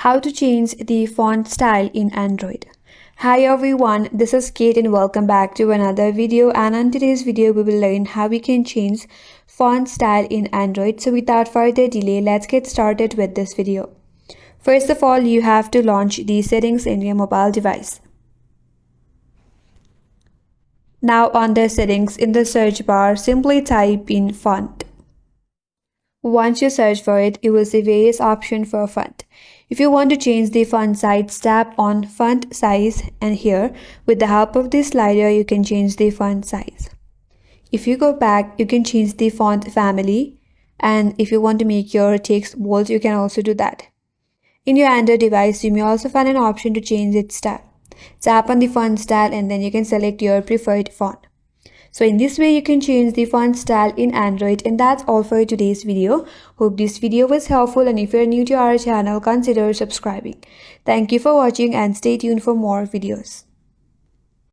How to change the font style in Android. Hi everyone, this is Kate and welcome back to another video, and on today's video we will learn how we can change font style in Android. So without further delay, let's get started with this video. First of all, you have to launch the settings in your mobile device. Now on the settings, in the search bar, simply type in font. Once you search for it, you will see various options for font. If you want to change the font size, tap on font size, and here, with the help of this slider, you can change the font size. If you go back, you can change the font family, and if you want to make your text bold, you can also do that. In your Android device, you may also find an option to change its style. Tap on the font style and then you can select your preferred font. So in this way, you can change the font style in Android, and that's all for today's video. Hope this video was helpful, and if you're new to our channel, consider subscribing. Thank you for watching and stay tuned for more videos.